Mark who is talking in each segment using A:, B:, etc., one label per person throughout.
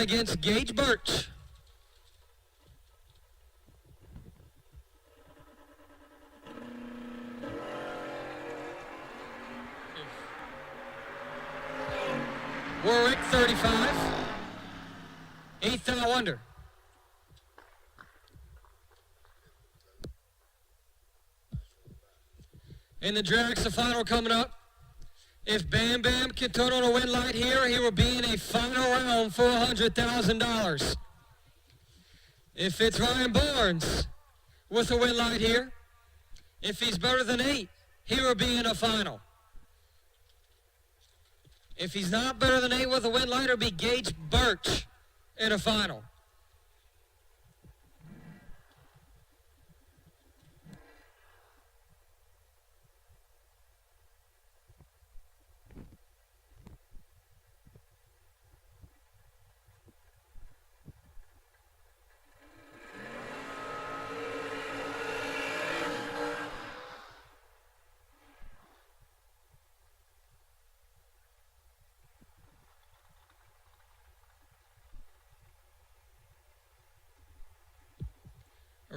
A: against Gage Birch. Warwick, 35. Eighth out under. In the Drax, the final coming up. If Bam Bam can turn on a win light here, he will be in a final round for $100,000. If it's Ryan Barnes with a win light here, if he's better than 8, he will be in a final. If he's not better than 8 with a win light, it'll be Gage Birch in a final.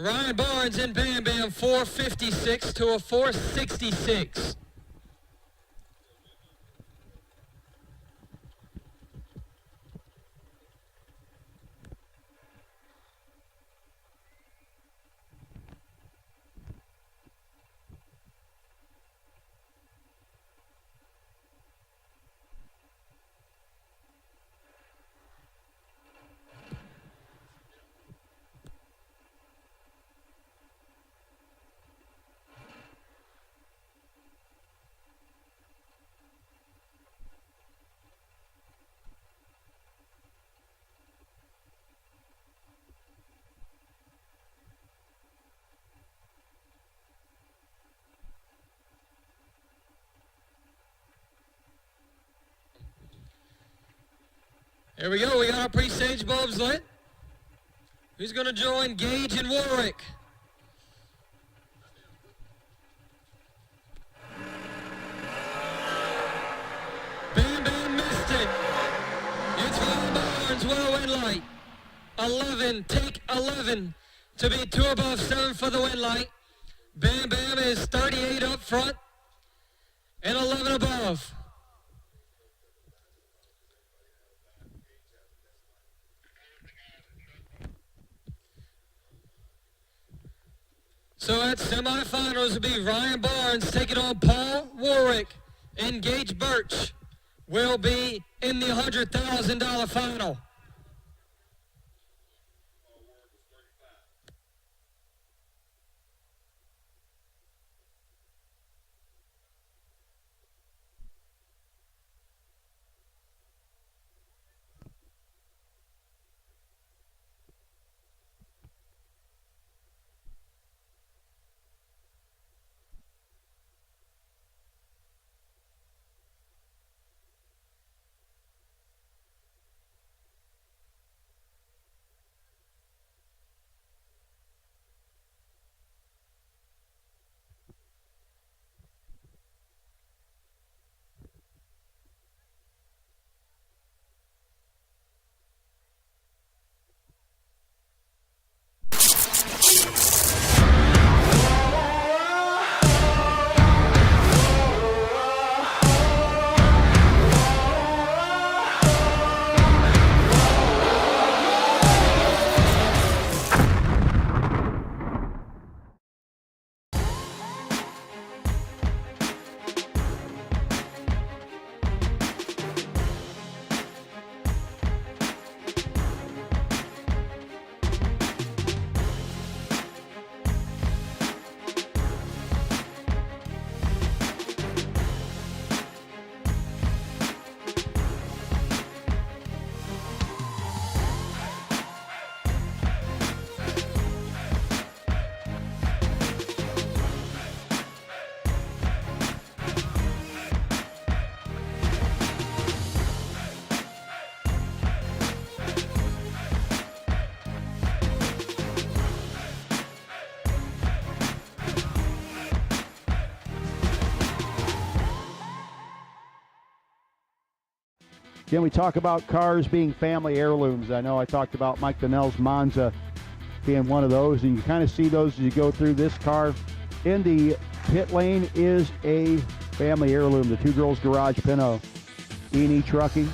A: Ryan Barnes and Bam Bam, 456 to a 466. Here we go. We got our pre-stage bulbs lit. Who's going to join Gage and Warwick? Bam Bam missed it. It's Ryan Barnes, well win light. 11, take 11 to be 2 above 7 for the win light. Bam Bam is 38 up front and 11 above. So at semifinals will be Ryan Barnes taking on Paul Warwick, and Gage Birch will be in the $100,000 final.
B: Again, we talk about cars being family heirlooms. I know I talked about Mike Donnell's Monza being one of those, and you kind of see those as you go through. This car in the pit lane is a family heirloom. The Two Girls Garage Pinto E&E Trucking.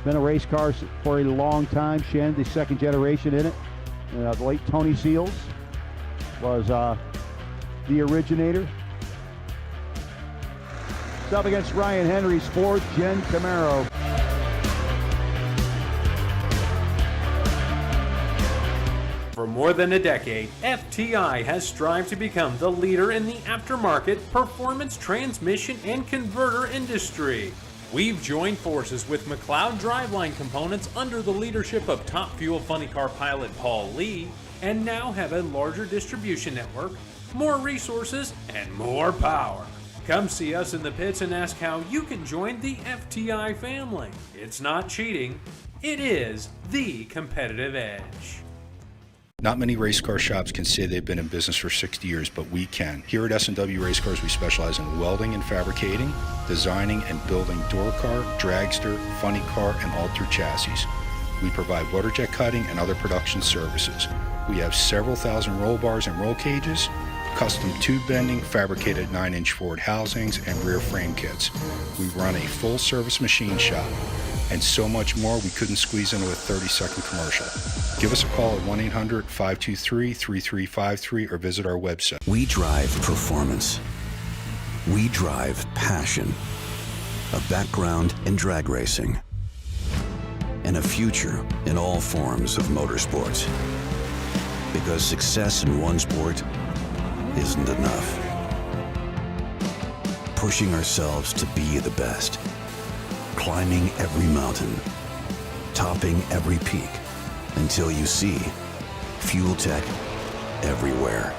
B: Been a race car for a long time. Shannon, the second generation in it. The late Tony Seals was the originator. It's up against Ryan Henry's fourth gen Camaro.
C: For more than a decade, FTI has strived to become the leader in the aftermarket performance transmission and converter industry. We've joined forces with McLeod Driveline Components under the leadership of Top Fuel Funny Car pilot Paul Lee, and now have a larger distribution network, more resources, and more power. Come see us in the pits and ask how you can join the FTI family. It's not cheating, it is the competitive edge.
D: Not many race car shops can say they've been in business for 60 years, but we can. Here at S&W Race Cars, we specialize in welding and fabricating, designing and building door car, dragster, funny car, and alter chassis. We provide water jet cutting and other production services. We have several thousand roll bars and roll cages, custom tube bending, fabricated 9-inch Ford housings, and rear frame kits. We run a full-service machine shop, and so much more we couldn't squeeze into a 30-second commercial. Give us a call at 1-800-523-3353 or visit our website.
E: We drive performance. We drive passion. A background in drag racing. And a future in all forms of motorsports. Because success in one sport isn't enough. Pushing ourselves to be the best. Climbing every mountain. Topping every peak. Until you see Fuel Tech everywhere.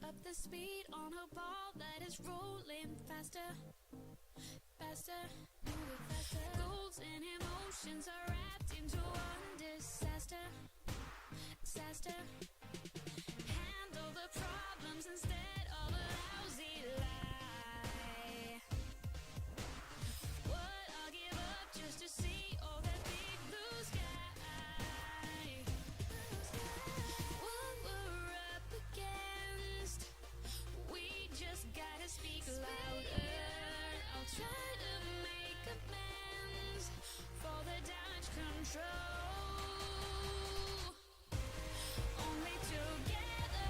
F: Up the speed on a ball that is rolling faster, faster, moving faster. Goals and emotions are wrapped into one disaster, disaster. Handle the problems instead of a lousy lie. What I'll give up just to see all that big blue sky. What we're up against, we just gotta speak louder. I'll try to make amends for the damage control. Only together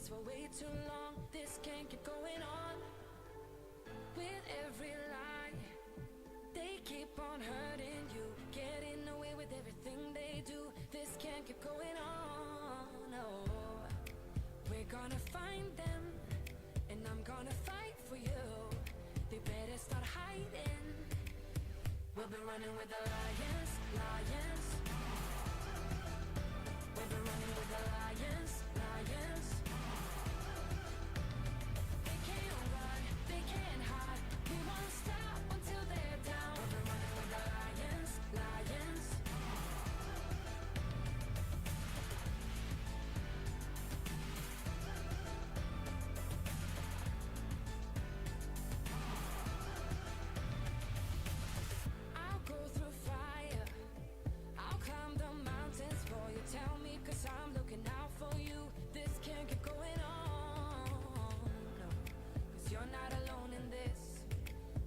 F: this for way too long. This can't keep going on. With every lie, they keep on hurting you, getting away with everything they do. This can't keep going on. No, we're gonna find them, and I'm gonna fight for you. They better start hiding. We'll be running with the lions, lions. We'll be running with the lions, lions. They can't run, they can't hide. We won't stop until they're down. We'll be running with the lions, lions. I'll go through fire, I'll climb the mountains for you. Tell me, 'cause I'm looking out for you. This can't keep going on, no, 'cause you're not alone in this.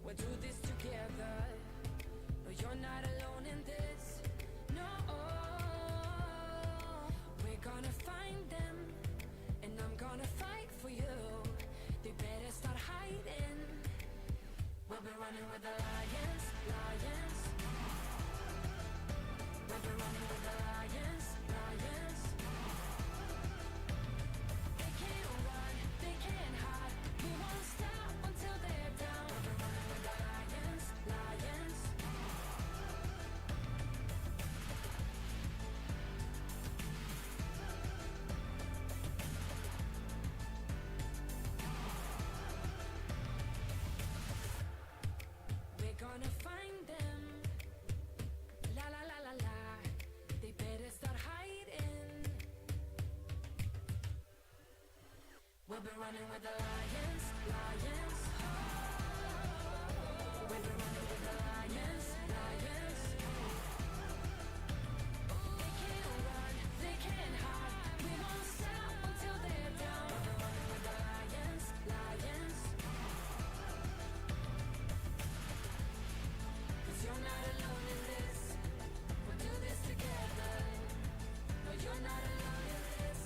F: We'll do this together. No, you're not alone in this. No, we're gonna find them, and I'm gonna fight for you. They better start hiding. We'll be running with the lions, lions. We'll be running with the lions, lions. They can't run, they can't hide. We won't stop until they're down. We'll be running with the lions, lions. We're gonna find them. La la la la la. They better start hiding. We'll be running with the lions, lions. We'll be running with the lions, lions. They can't run, they can't hide. We won't stop until they're down. We'll be running with the lions, lions. 'Cause you're not alone in this. We'll do this together. No, you're not alone in this.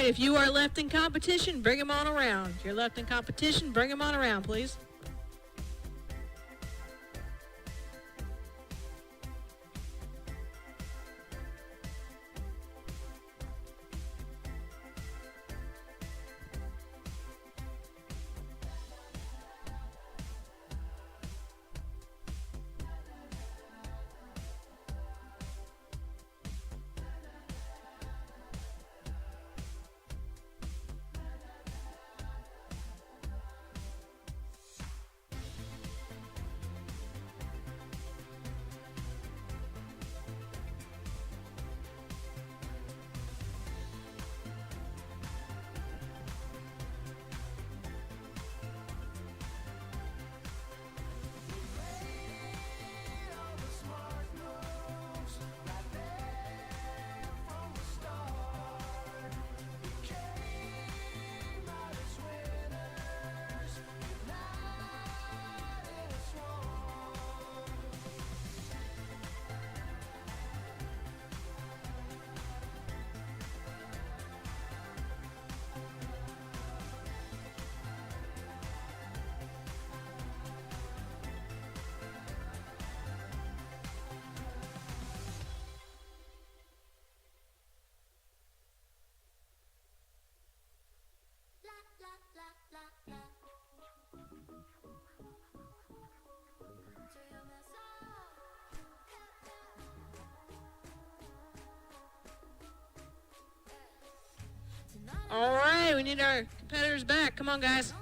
G: right, if you are left in competition, bring them on around. If you're left in competition, bring them on around, please. All right, we need our competitors back. Come on, guys.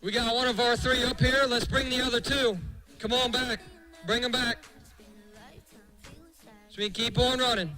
A: We got one of our three up here. Let's bring the other two. Come on back. Bring them back. So we keep on running.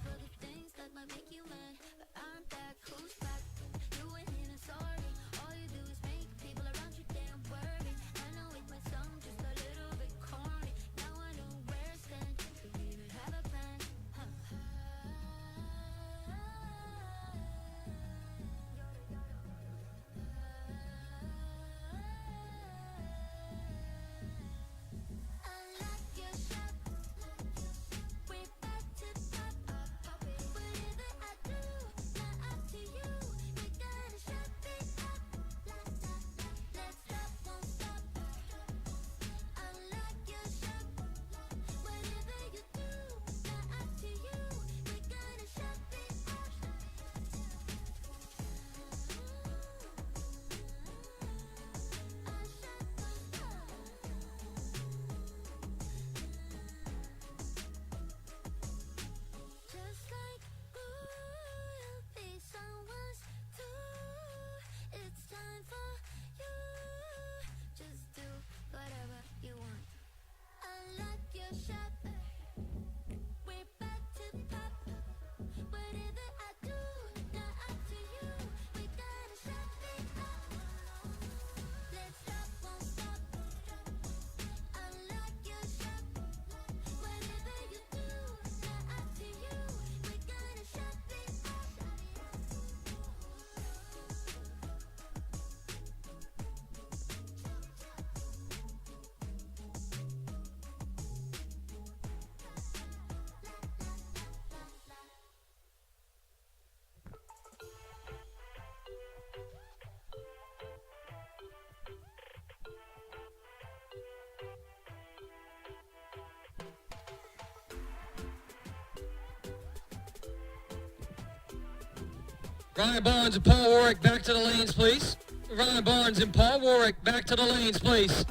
A: Ryan Barnes and Paul Warwick back to the lanes, please. Ryan Barnes and Paul Warwick back to the lanes, please.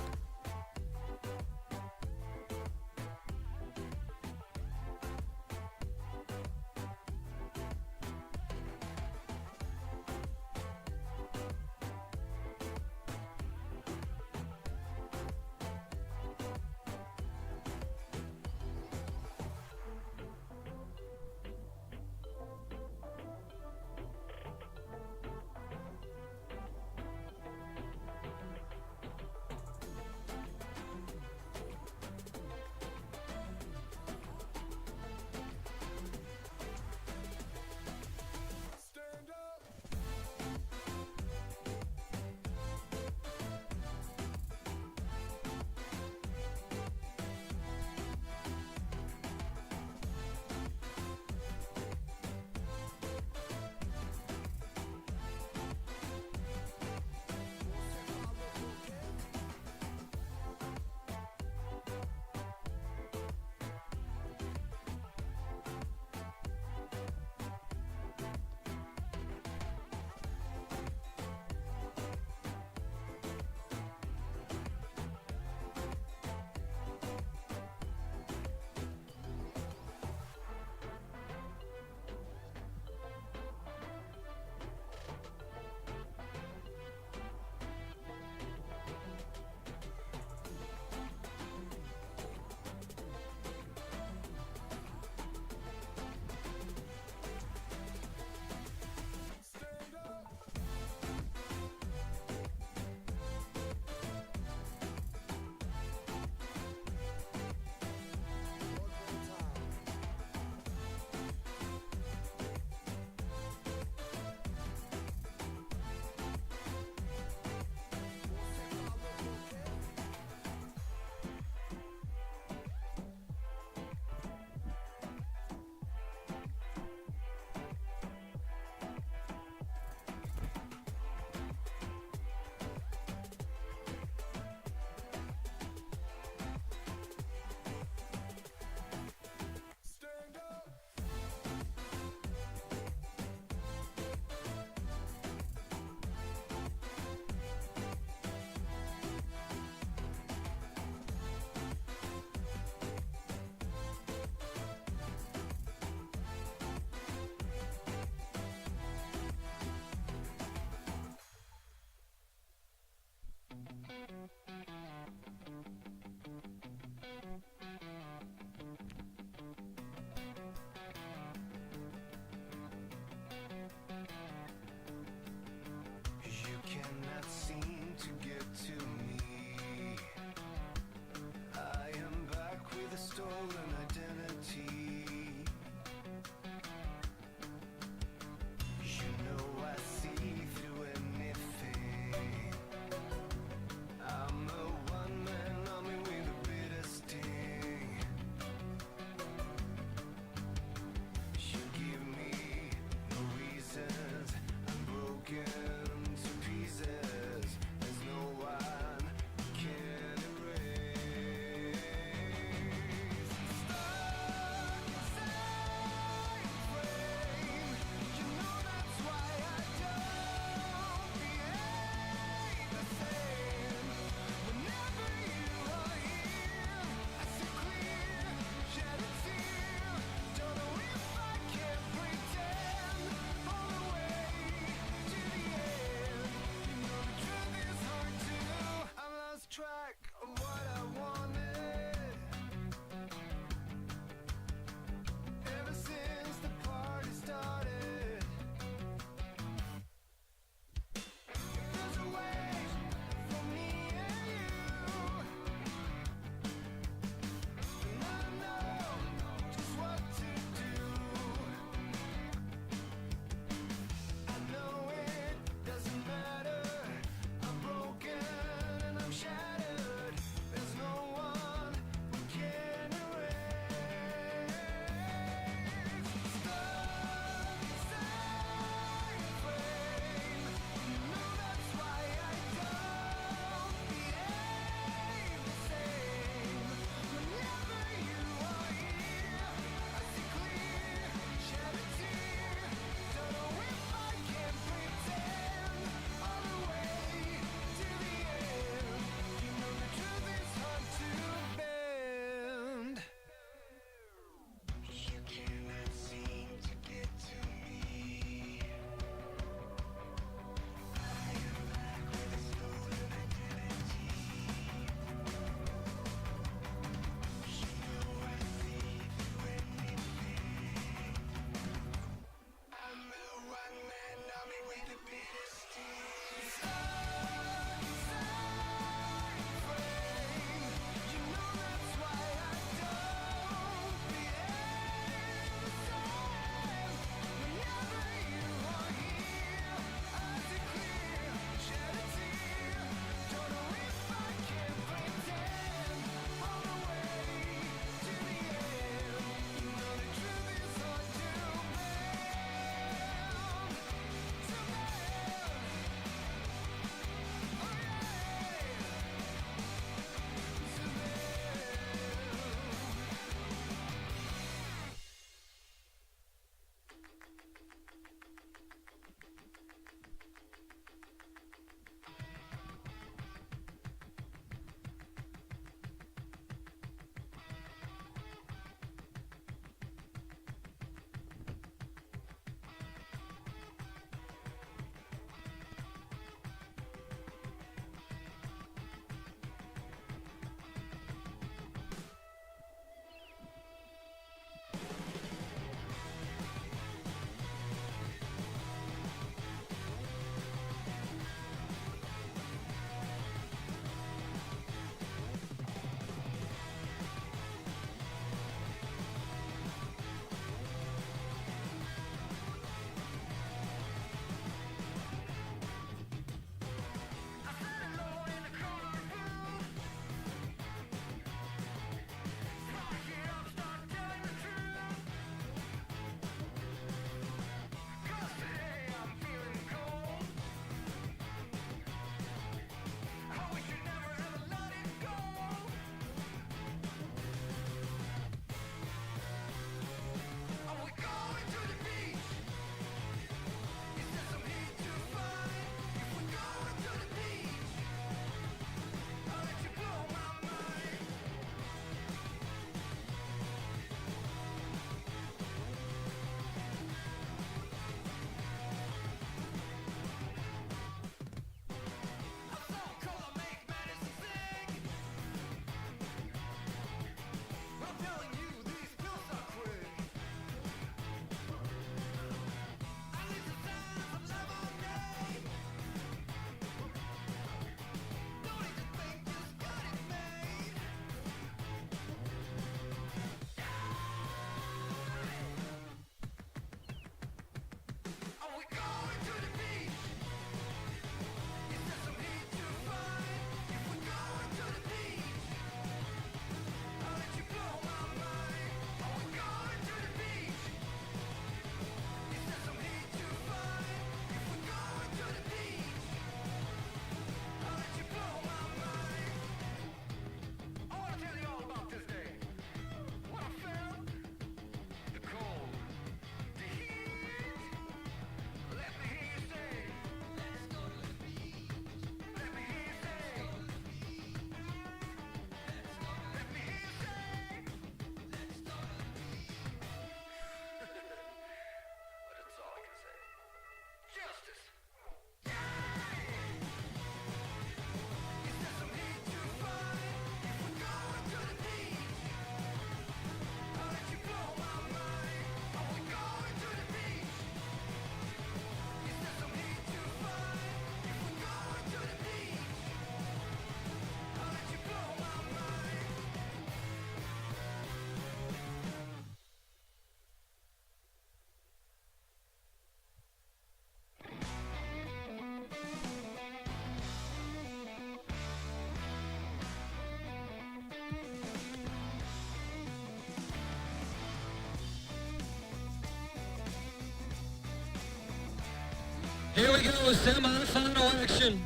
A: Here we go, semifinal action.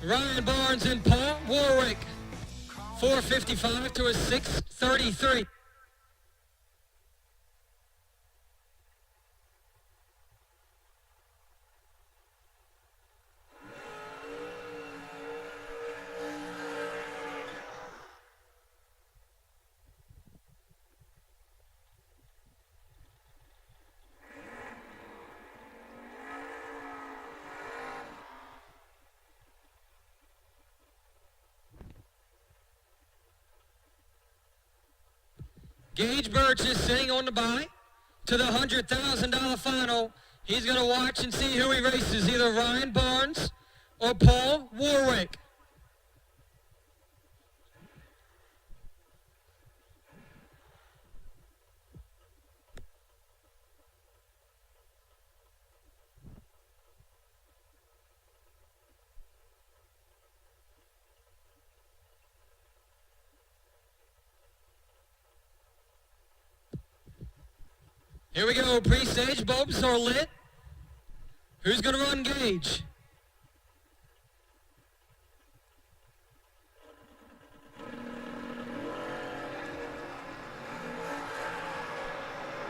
A: Ryan Barnes and Paul Warwick. 4:55 to a 6:33. Gage Birch is sitting on the bye to the $100,000 final. He's going to watch and see who he races, either Ryan Barnes or Paul Warwick. Here we go, pre-stage bulbs are lit. Who's going to run Gage?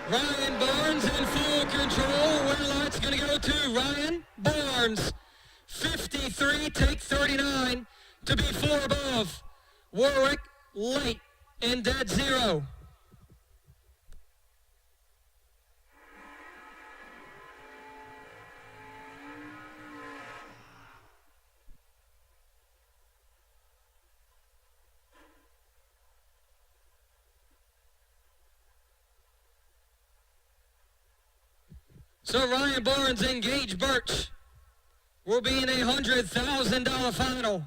A: Ryan Barnes in full control. Where light's going to go to Ryan Barnes. 53, take 39 to be 4 above. Warwick late in dead zero. So Ryan Barnes and Gage Birch will be in a $100,000 final.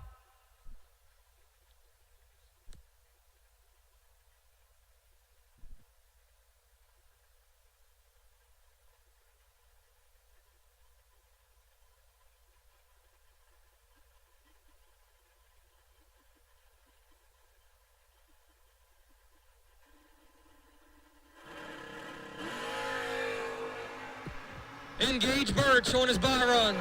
A: And Gage Birch on his bye run.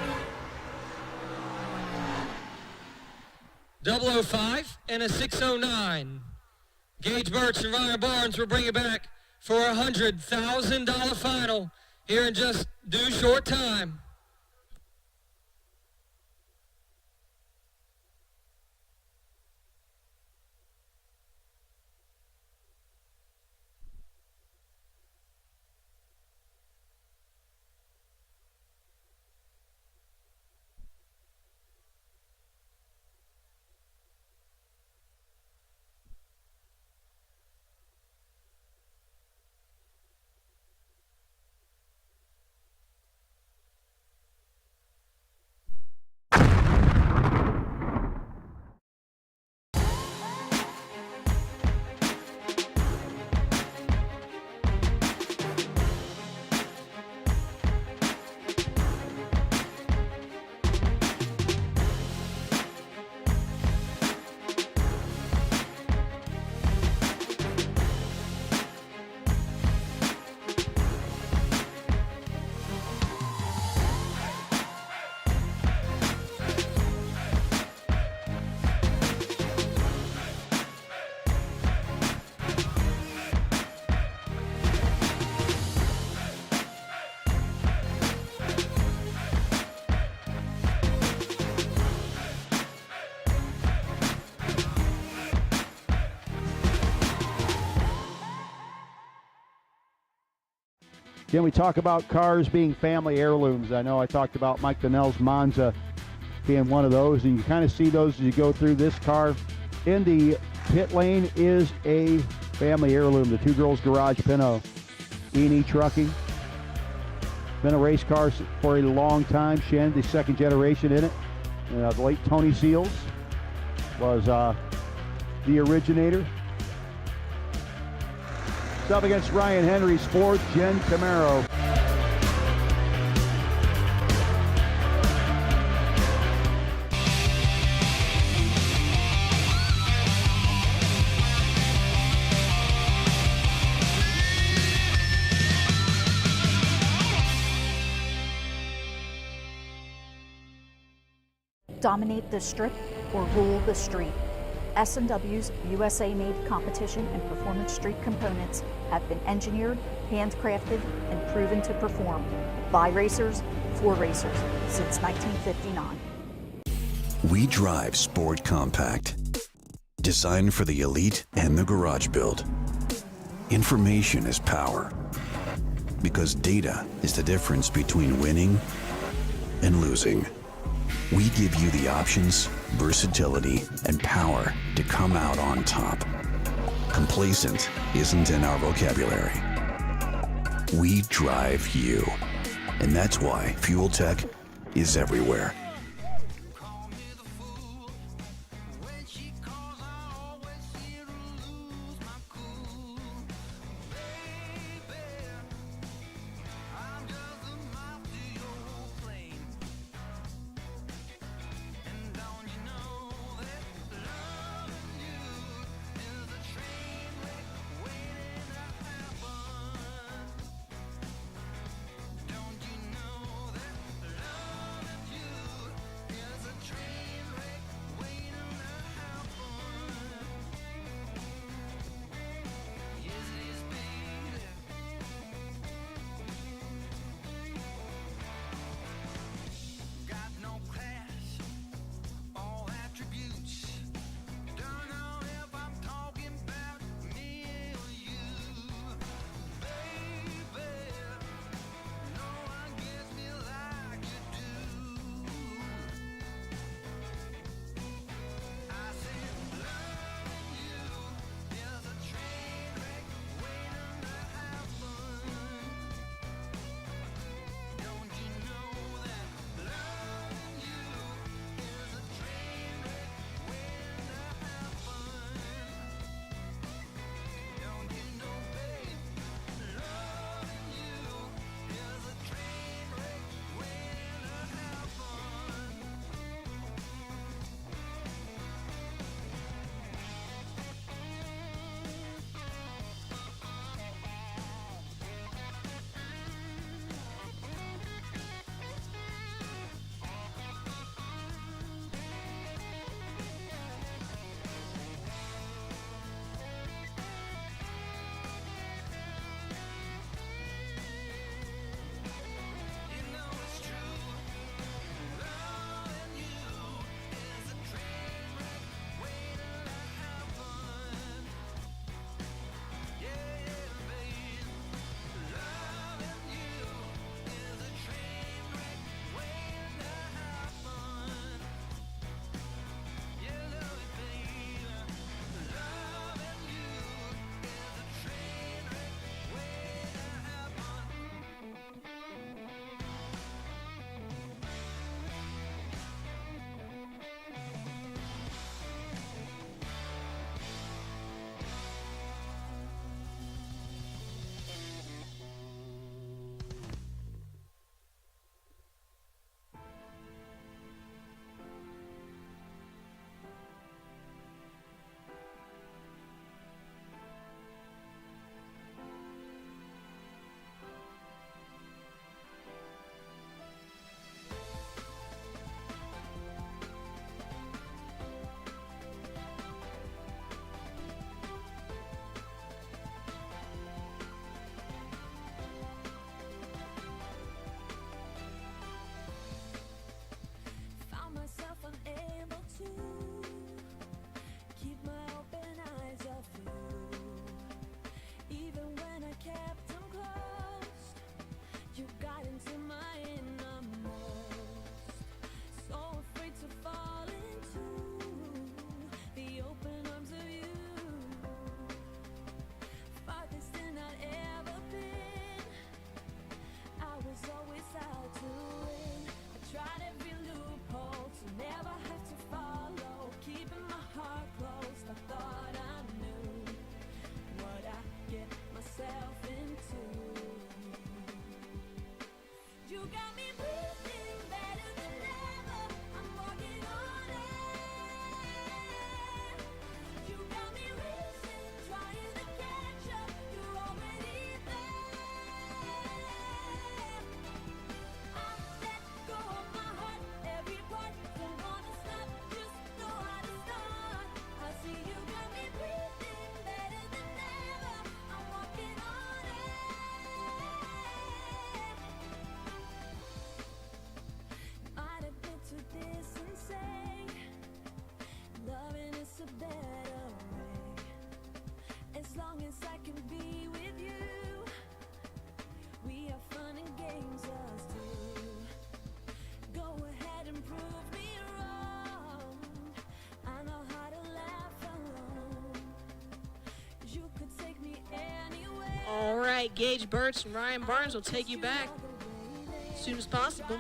A: 005 and a 609. Gage Birch and Ryan Barnes will bring it back for a $100,000 final here in just due short time.
B: Can we talk about cars being family heirlooms? I know I talked about Mike Donnell's Monza being one of those, and you kind of see those as you go through. This car in the pit lane is a family heirloom, the Two Girls Garage Pinto. E&E Trucking. Been a race car for a long time. Shen, the second generation in it. The late Tony Seals was the originator. It's up against Ryan Henry's fourth gen Camaro.
H: Dominate the strip or rule the street. S&W's USA-made competition and performance street components have been engineered, handcrafted, and proven to perform by racers for racers since 1959.
E: We drive Sport Compact, designed for the elite and the garage build. Information is power, because data is the difference between winning and losing. We give you the options, versatility, and power to come out on top. Complacent isn't in our vocabulary. We drive you, and that's why Fuel Tech is everywhere.
G: night, Gage Burch and Ryan Barnes will take you back as soon as possible.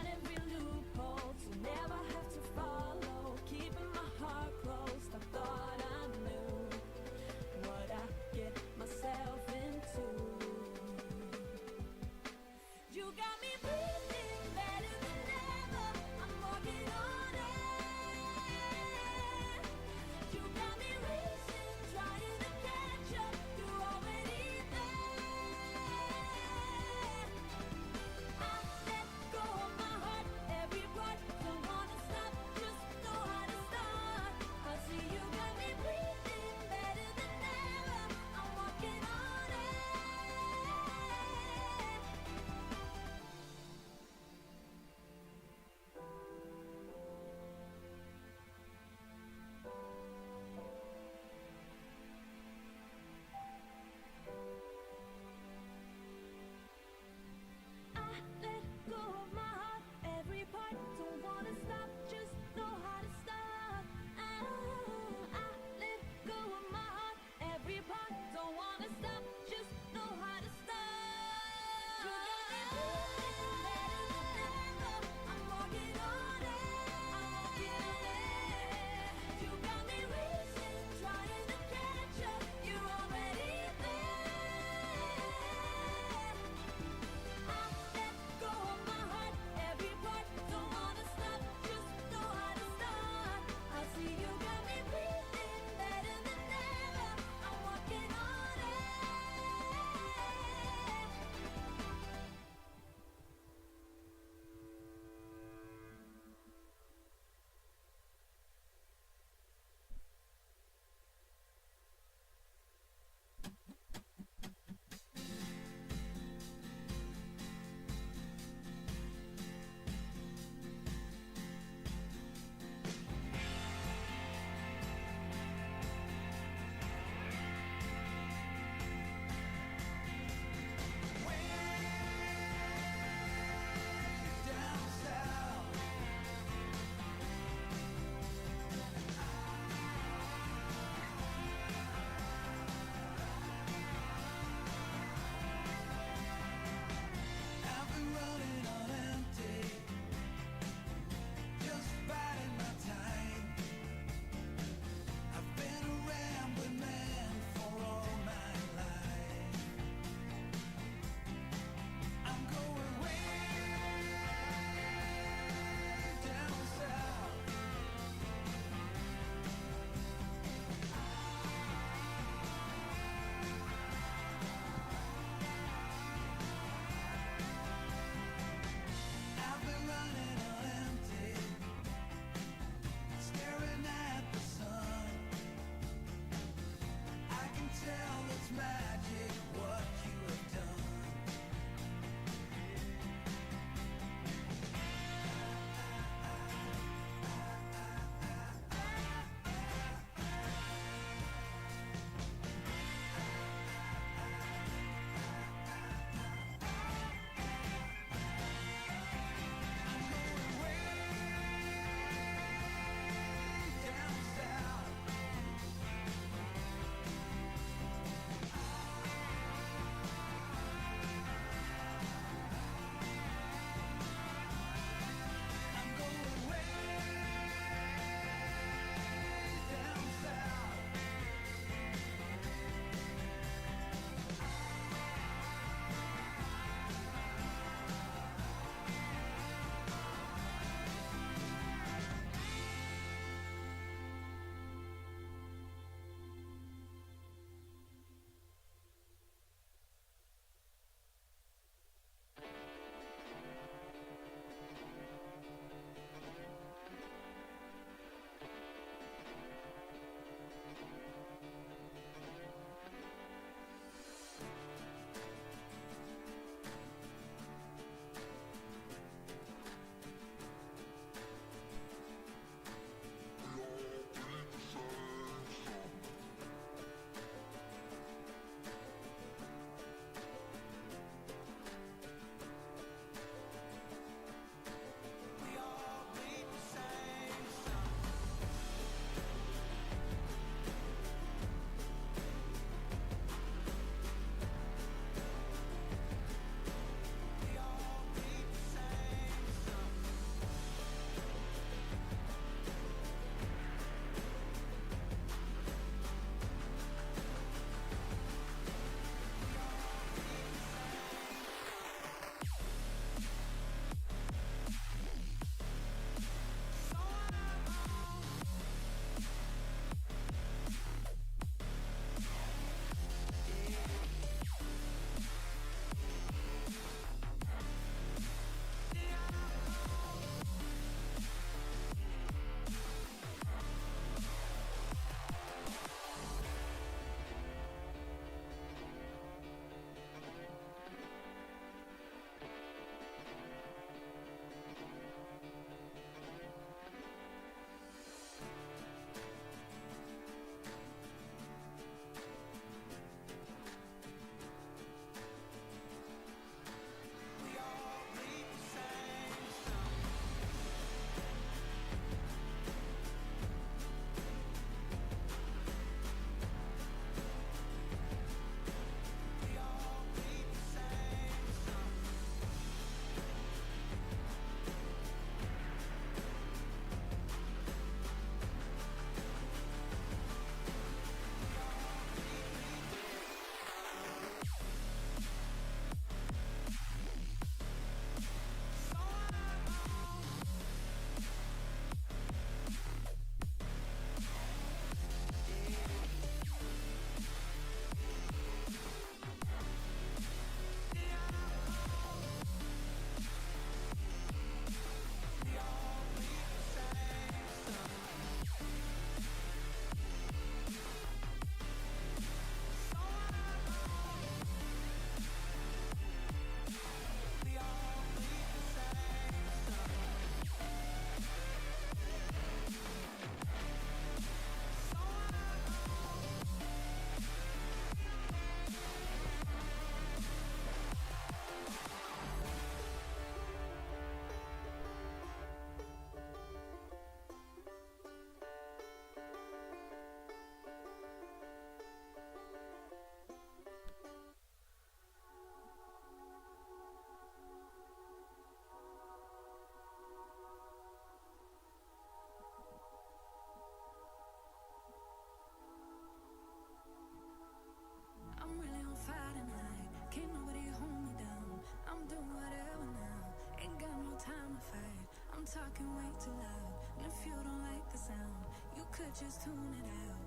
F: talking way too loud. And if you don't like the sound, you could just tune it out.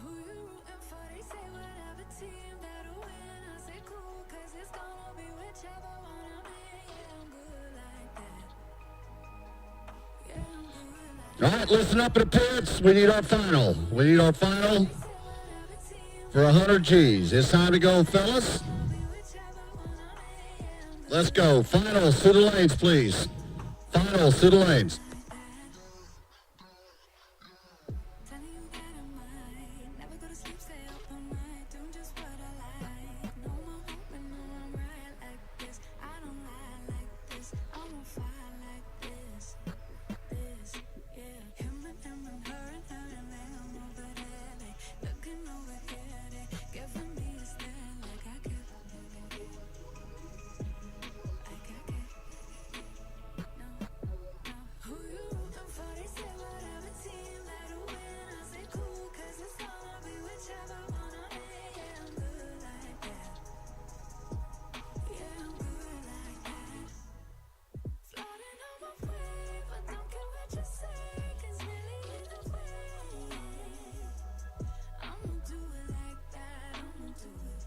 F: Who you rooting for? They say whatever team that'll win. I say cool, cause it's gonna be whichever one I'm in. Yeah, I'm good like that. Yeah, I'm good like that.
A: All right, listen up in the pits. We need our final. We need our final for 100 G's. It's time to go, fellas. Let's go. Finals to the lanes, please. Finals to the lanes.
F: Telling you that I might never go to sleep, stay up all night, doing just what I like. No more hoping, no, I'm right like this. I don't lie like this. I'm on fire like this. This, yeah. Him and her and them over there. They looking over here. They giving me a stare like I can't. Who you rooting for? They say whatever team that'll win. I say cool, cause it's gonna be whichever one I'm in. Yeah, I'm good like that. Yeah, I'm good like that. Floating on my way, but don't care what you say, cause really either way, I'ma do it like that. I'ma do it.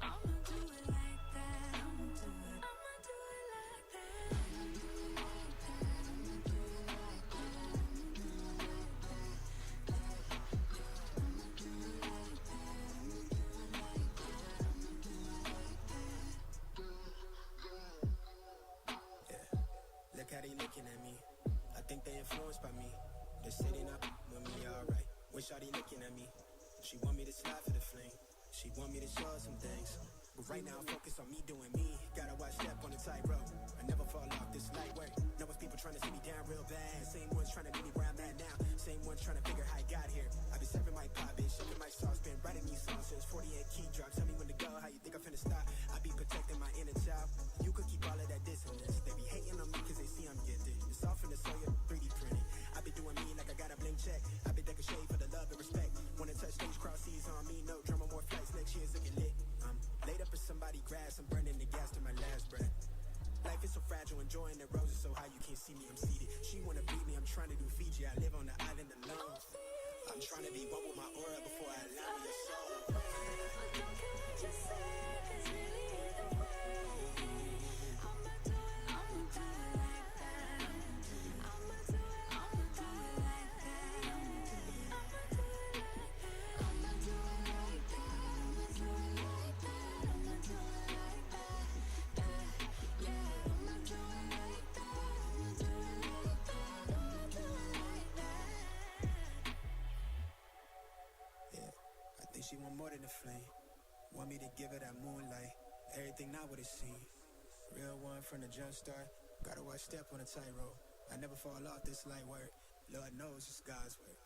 F: I'ma do it like that. I'ma do it. I'ma do it like that. I'ma do it like that. I'ma do it like that. I'ma do it like that. I'ma do it like that. I'ma do it like that. I'ma do it like that.
I: Look how they looking at me. I think they influenced by me. They're sitting up with me, alright. Wish all they looking at me. She want me to slide for the fling. She want me to show her some things. But right now I'm focused on me doing me. Gotta watch step on the tightrope. I never fall off this light work. Know it's people trying to see me down real bad. Same ones trying to meet me where I'm at now. Same ones trying to figure how I got here. I been serving my pop, bitch, shaking my sauce, been writing these songs since 48 key drops. Tell me when to go, how you think I'm finna stop? I be protecting my inner child. You could keep all of that dissonance. They be hating on me cause they see I'm gifted. It's all from the soul, 3D printed. I be doing me like I got a blank check. I been decking shade for the love and respect. Wanna touch stage, cross seas on me, no drama, more flights, next year's looking lit. Laid up in somebody's grass, I'm burning the gas to my last breath. Life is so fragile, enjoying the roses so high you can't see me, I'm seated. She wanna beat me, I'm trying to do Fiji, I live on the island alone. I'm trying to be one with my aura before I allow me a soul.
F: But don't care what you say, cause really either way, I'ma do it like that. I'ma do it like that. I'ma do it like that. I'ma do it like that. I'ma do it like that. I'ma do it like that. Yeah, I'ma do it like that. I'ma do it like that. I'ma do it like that.
I: Yeah, I think she want more than a flame. Want me to give her that moonlight. Everything not what it seems. Real one from the jump start. Gotta watch step on a tightrope. I never fall off this light work. Lord knows it's God's work.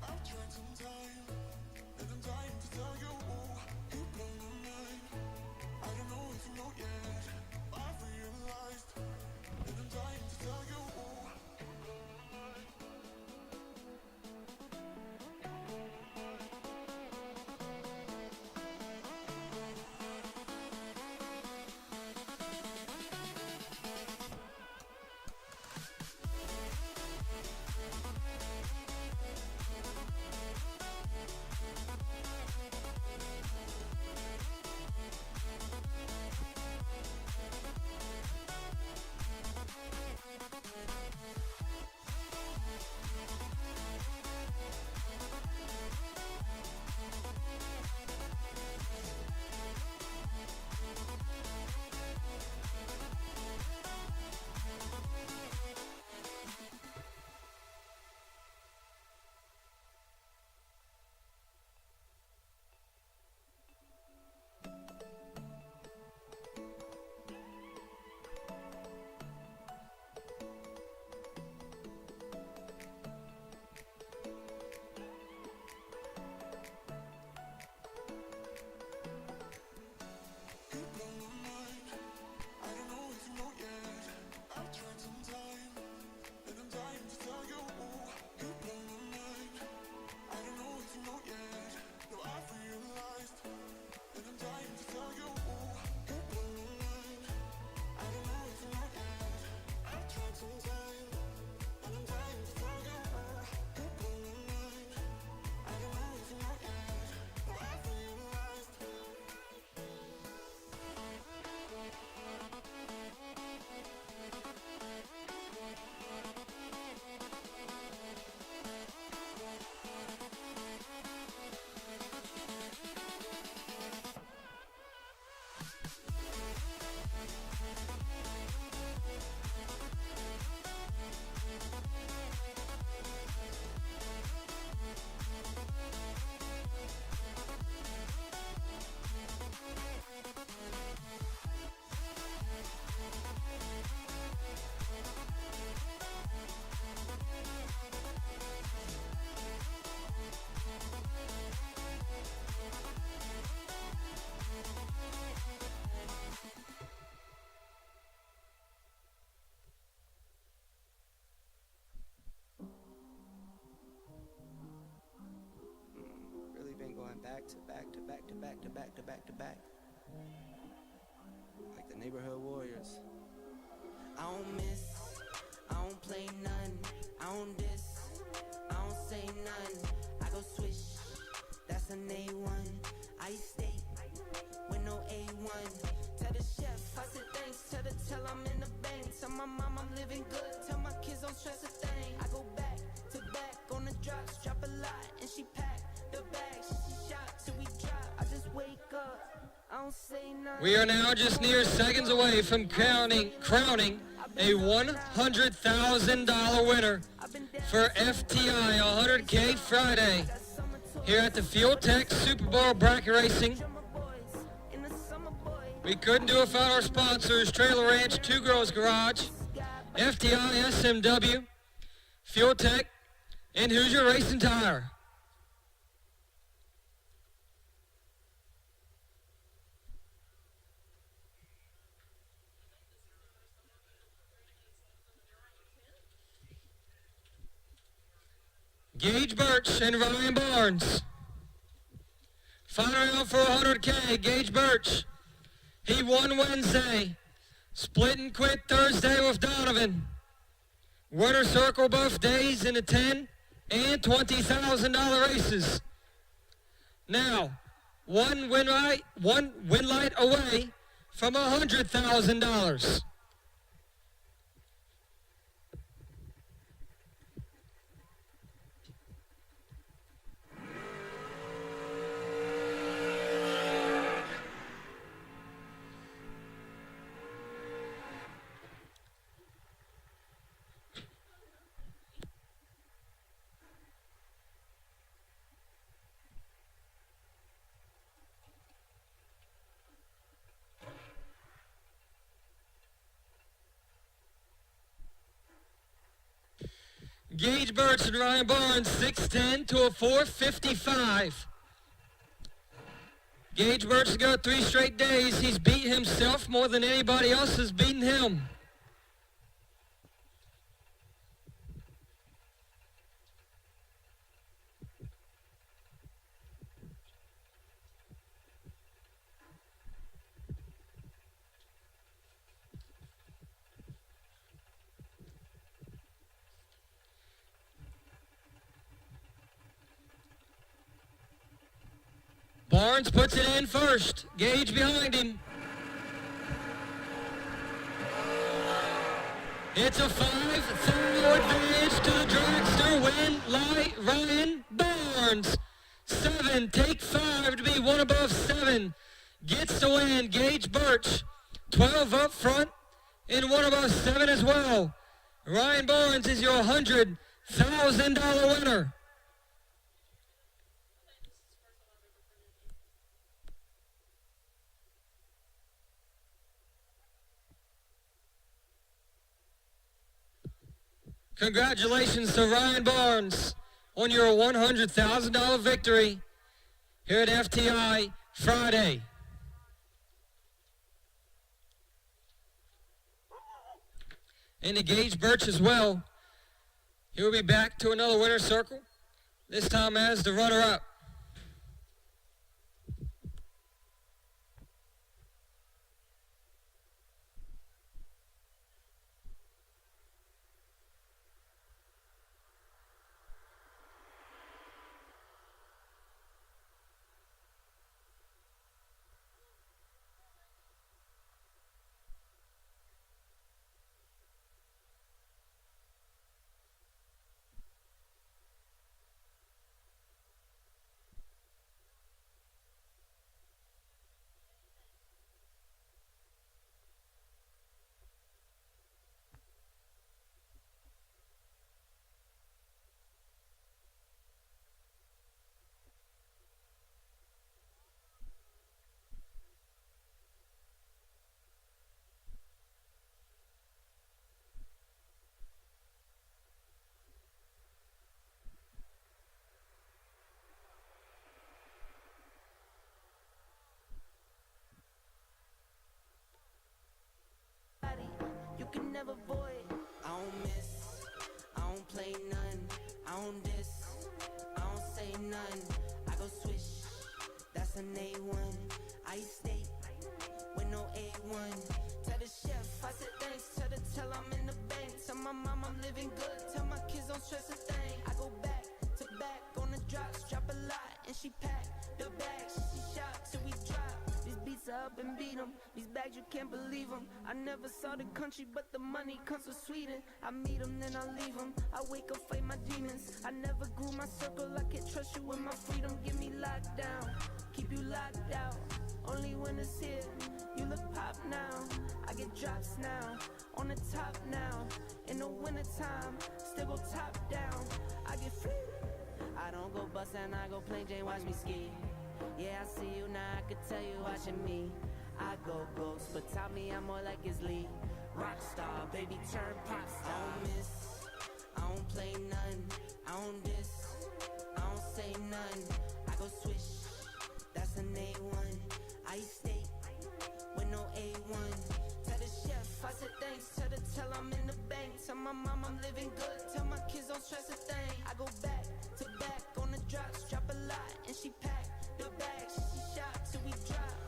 J: I've tried some time, and I'm dying to tell you. You blow my mind.
I: back to back to back to back to back. Like the neighborhood warriors. I don't miss, I don't play none, I don't diss, I don't say none. I go swish, that's an A1. I stay with no A1. Tell the chef, I said thanks. Tell I'm in the bank. Tell my mom I'm living good. Tell my kids don't stress a thing. I go back to back on the drops, drop a lot, and she pack the bags. She shot till we drop. I just wake up. I don't say nothing.
A: We are now just near seconds away from crowning a $100,000 winner for FTI 100K Friday here at the Fuel Tech Super Bowl bracket racing. We couldn't do it without our sponsors, Trailer Ranch, Two Girls Garage, FTI, SMW, Fuel Tech, and Hoosier Racing Tire. Gage Birch and Ryan Barnes. Final round for 100K, Gage Birch. He won Wednesday. Split and quit Thursday with Donovan. Winner circle both days in the $10,000 and $20,000 races. Now, one win light away from $100,000. Gage Birch and Ryan Barnes, 6'10" to a 455. Gage Birch has got 3 straight days. He's beat himself more than anybody else has beaten him. Barnes puts it in first. Gage behind him. It's a 5-throw advantage to the dragster. Win light Ryan Barnes. 7, take 5 to be one above 7. Gets the win. Gage Birch, 12 up front and one above 7 as well. Ryan Barnes is your $100,000 winner. Congratulations to Ryan Barnes on your $100,000 victory here at FTI Friday. And to Gage Birch as well. He'll be back to another winner's circle, this time as the runner-up.
I: You can never void. I don't miss, I don't play none, I don't diss, I don't say none. I go swish, that's
J: That's an A1. I steak with no A1. Tell the chef, I said thanks. Tell I'm in the bank. Tell my mom I'm living good. Tell my kids don't stress a thing. I go back to back on the drops. Drop a lot and she pack the bags. She shot till we drop. These beats are up and beat 'em. These bags you can't believe 'em. I never saw the country but the money comes from Sweden. I meet 'em then I leave 'em. I wake up fight my demons. I never grew my circle. I can't trust you with my freedom. Give me locked down. Keep you locked out. Only when it's here, you look pop now. I get drops now, on the top now. In the wintertime, still go top down. I get free. I don't go bust and I go plain Jane, watch me ski. Yeah, I see you now, I could tell you watching me. I go ghost, but tell me I'm more like his Lee. Rockstar, baby, turn pop star. I don't miss, I don't play none. I don't diss, I don't say none. I go swish, that's an A1. I steak with no A1. Tell the chef, I said thanks. Tell I'm in the bank. Tell my mom I'm living good. Tell my kids don't stress a thing. I go back to back on the drops. Drop a lot and she pack the bags. She shot till we drop.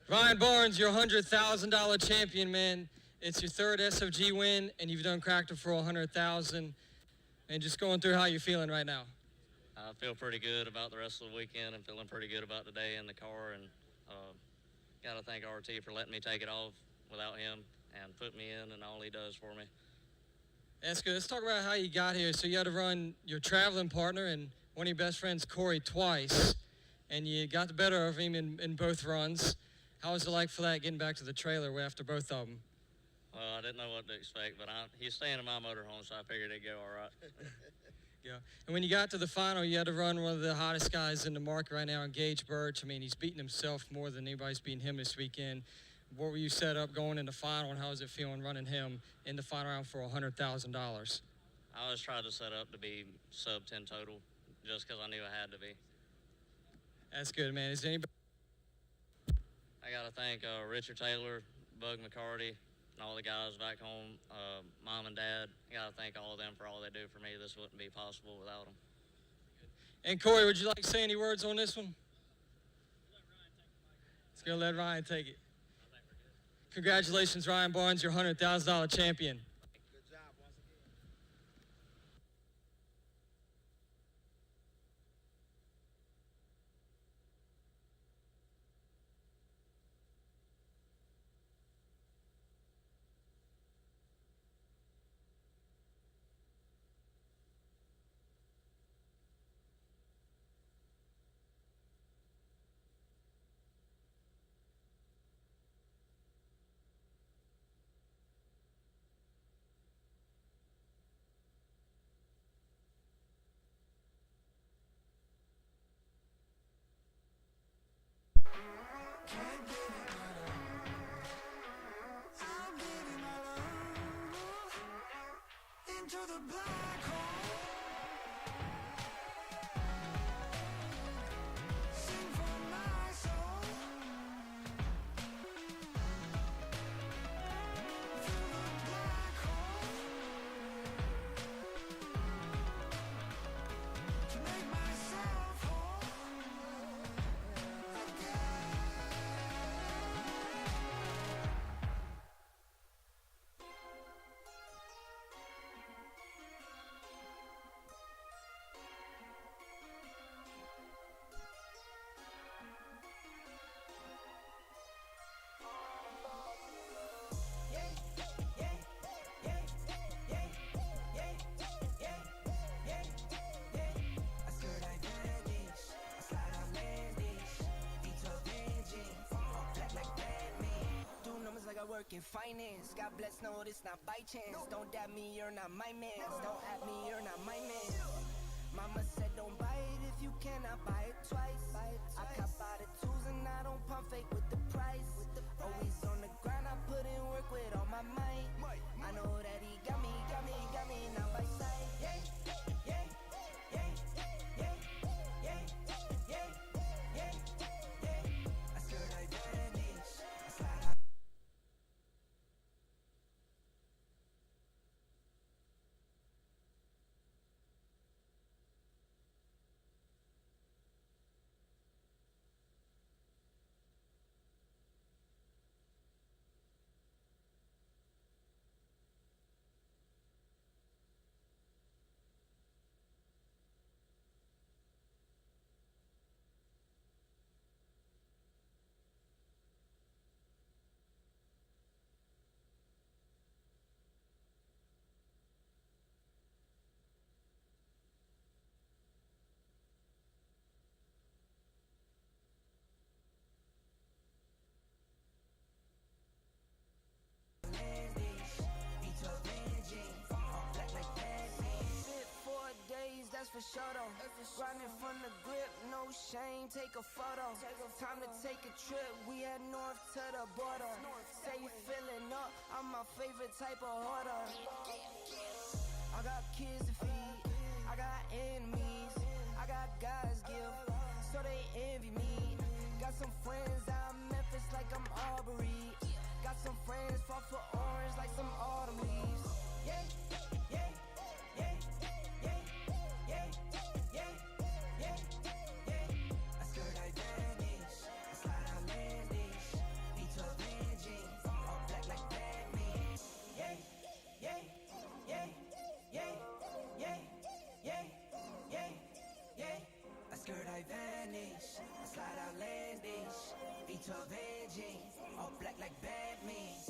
A: Ryan Barnes, your $100,000 champion, man. It's your third SFG win, and you've done cracked it for $100,000. And just going through how you're feeling right now.
K: I feel pretty good about the rest of the weekend. I'm feeling pretty good about today in the car, and got to thank RT for letting me take it off without him and put me in and all he does for me.
A: That's good. Let's talk about how you got here. So you had to run your traveling partner and one of your best friends, Corey, twice, and you got the better of him in both runs. How was it like for that, getting back to the trailer after both of them?
K: Well, I didn't know what to expect, but he's staying in my motorhome, so I figured it'd go all right.
A: Yeah. And when you got to the final, you had to run one of the hottest guys in the market right now, Gage Birch. I mean, he's beating himself more than anybody's beating him this weekend. What were you set up going in the final, and how was it feeling running him in the final round for $100,000?
K: I was trying to set up to be sub 10 total, just because I knew I had to be.
A: That's good, man. Is there anybody?
K: I got to thank Richard Taylor, Bug McCarty, and all the guys back home, Mom and Dad. I got to thank all of them for all they do for me. This wouldn't be possible without them.
A: And Corey, would you like to say any words on this one? Let's go let Ryan take it. Congratulations, Ryan Barnes, your $100,000 champion.
I: Good job once again. Into the black hole. Sing for my soul. Through the black hole. To make myself whole again. Work in finance, God bless, no, it's not by chance. Don't dab me, you're not my man. Don't at me, you're not my man. Mama said don't buy it if you cannot buy it twice. I cop by the tools and I don't pump fake with the price. Always on the grind, I put in work with all my might. I know that he got me, not by sight. I skirt like bandage, I slide out. For sure though, grinding from the grip, no shame, take a photo. Time to take a trip, we head north to the border. Say you feeling up, I'm my favorite type of hoarder. I got kids to feed, I got enemies, I got God's gift, so they envy me. Got some friends out in Memphis like I'm Aubrey. Got some friends fought for orange like some autumn leaves. Yeah. I skirt like bandage, I slide out landage.
J: veggies, all black like Batman.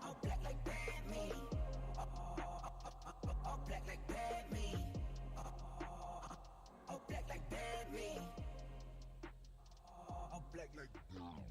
J: All black like Batman. All black like Batman. All black like Batman. All black like Batman.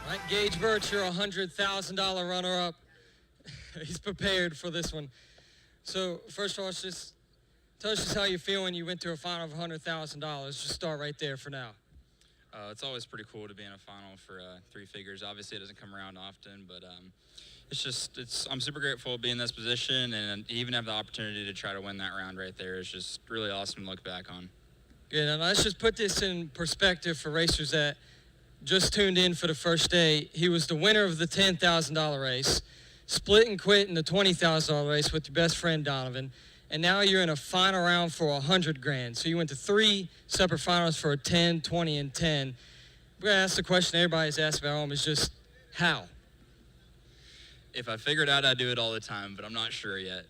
A: All right, Gage Birch, you're a $100,000 runner-up. He's prepared for this one. So first of all, just tell us just how you feel when you went to a final of $100,000. Just start right there for now.
L: It's always pretty cool to be in a final for three figures. Obviously, it doesn't come around often, but I'm super grateful to be in this position and even have the opportunity to try to win that round right there. It's just really awesome to look back on.
A: Good, and let's just put this in perspective for racers that just tuned in for the first day. He was the winner of the $10,000 race, split and quit in the $20,000 race with your best friend Donovan, and now you're in a final round for $100,000. So you went to three separate finals for a 10, 20, and 10. We're gonna ask the question everybody's asked about home is just how.
L: If I figured out, I'd do it all the time, but I'm not sure yet.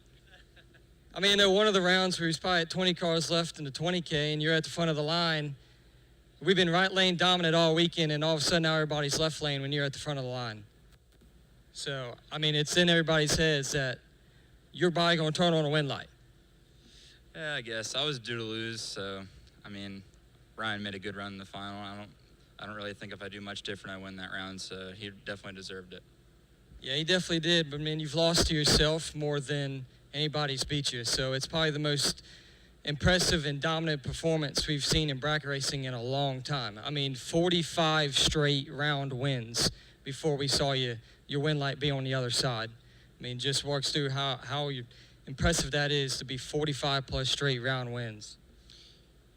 A: I mean, I know one of the rounds where he's probably at 20 cars left in the 20K, and you're at the front of the line. We've been right lane dominant all weekend, and all of a sudden now everybody's left lane when you're at the front of the line. So, I mean, it's in everybody's heads that your body going to turn on a win light.
L: Yeah, I guess. I was due to lose, so, I mean, Ryan made a good run in the final. I don't really think if I do much different, I win that round, so he definitely deserved it.
A: Yeah, he definitely did, but, I mean, you've lost to yourself more than anybody's beat you, so it's probably the most impressive and dominant performance we've seen in bracket racing in a long time. I mean, 45 straight round wins before we saw your win light be on the other side. I mean, just walks through how impressive that is to be 45 plus straight round wins.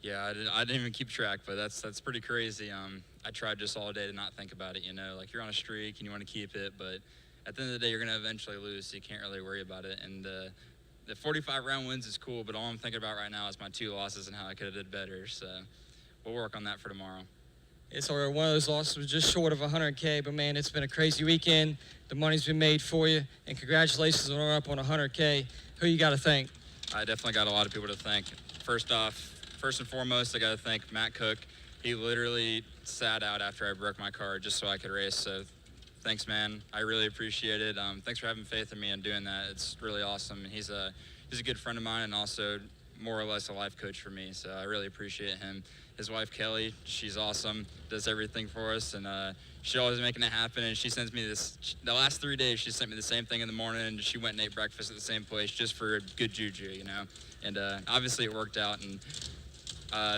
L: Yeah, I didn't even keep track, but that's pretty crazy. I tried just all day to not think about it, you know, like you're on a streak and you want to keep it, but at the end of the day, you're going to eventually lose, so you can't really worry about it. And the 45 round wins is cool, but all I'm thinking about right now is my 2 losses and how I could have did better. So we'll work on that for tomorrow.
A: It's all right. One of those losses was just short of $100K, but man, it's been a crazy weekend. The money's been made for you, and congratulations on up on $100K. Who you got to thank?
L: I definitely got a lot of people to thank. First and foremost, I got to thank Matt Cook. He literally sat out after I broke my car just so I could race. So thanks, man. I really appreciate it. Thanks for having faith in me and doing that. It's really awesome. He's a good friend of mine and also more or less a life coach for me. So I really appreciate him. His wife, Kelly, she's awesome, does everything for us, and she's always making it happen. And she sends me the last 3 days, she sent me the same thing in the morning, and she went and ate breakfast at the same place just for good juju, you know. And obviously it worked out, and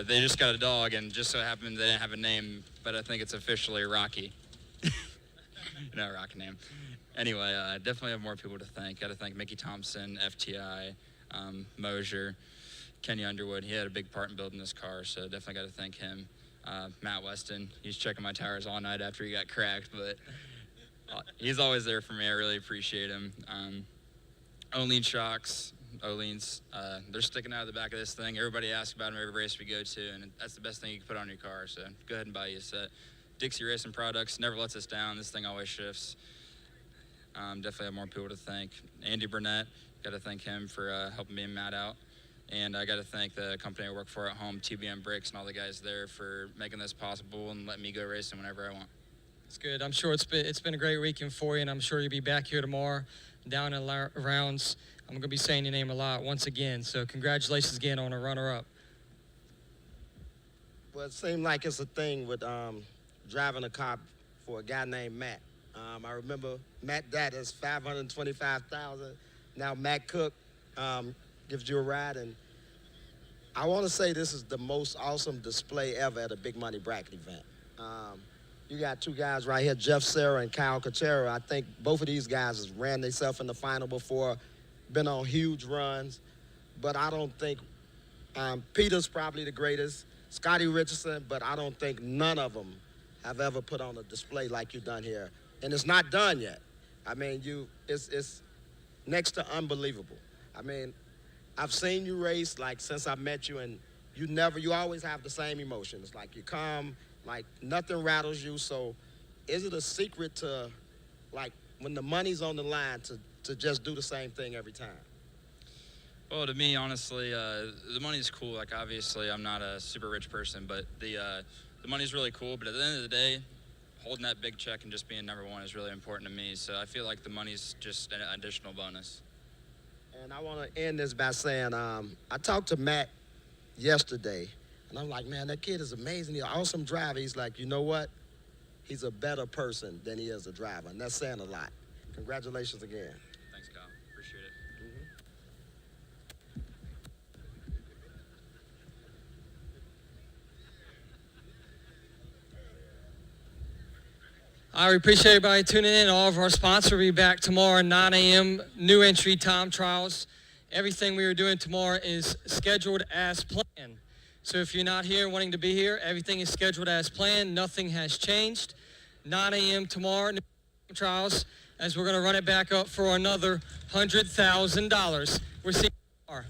L: they just got a dog, and just so happened they didn't have a name, but I think it's officially Rocky. No, Rocky name. Anyway, I definitely have more people to thank. Got to thank Mickey Thompson, FTI, Mosier, Kenny Underwood. He had a big part in building this car, so definitely got to thank him. Matt Weston, he's checking my tires all night after he got cracked, but he's always there for me. I really appreciate him. Olean Shocks, Olean's, they're sticking out of the back of this thing. Everybody asks about them every race we go to, and that's the best thing you can put on your car, so go ahead and buy you a set. Dixie Racing Products never lets us down. This thing always shifts. Definitely have more people to thank. Andy Burnett, got to thank him for helping me and Matt out. And I got to thank the company I work for at home, TBM Brakes, and all the guys there for making this possible and letting me go racing whenever I want.
A: It's good. I'm sure it's been a great weekend for you, and I'm sure you'll be back here tomorrow down in rounds. I'm going to be saying your name a lot once again, so congratulations again on a runner-up.
M: Well, it seemed like it's a thing with driving a car for a guy named Matt. I remember Matt Dattis, $525,000. Now Matt Cook gives you a ride, and I want to say this is the most awesome display ever at a big money bracket event. You got two guys right here, Jeff Serra and Kyle Cachero. I think both of these guys has ran themselves in the final before, been on huge runs, but I don't think Peter's probably the greatest, Scotty Richardson, but I don't think none of them have ever put on a display like you've done here. And it's not done yet. I mean, it's next to unbelievable. I mean, I've seen you race like since I met you, and you always have the same emotions. Like you calm, like nothing rattles you. So is it a secret to, like, when the money's on the line to just do the same thing every time?
L: Well, to me, honestly, the money's cool. Like, obviously, I'm not a super rich person, but the money's really cool. But at the end of the day, holding that big check and just being number one is really important to me. So I feel like the money's just an additional bonus.
M: And I want to end this by saying I talked to Matt yesterday, and I'm like, man, that kid is amazing. He's an awesome driver. He's like, you know what? He's a better person than he is a driver, and that's saying a lot. Congratulations again.
L: Thanks, Kyle. Appreciate it.
A: I appreciate everybody tuning in. All of our sponsors will be back tomorrow at 9 a.m. New entry time trials. Everything we are doing tomorrow is scheduled as planned. So if you're not here wanting to be here, everything is scheduled as planned. Nothing has changed. 9 a.m. tomorrow, new trials, as we're going to run it back up for another $100,000. We're seeing you tomorrow.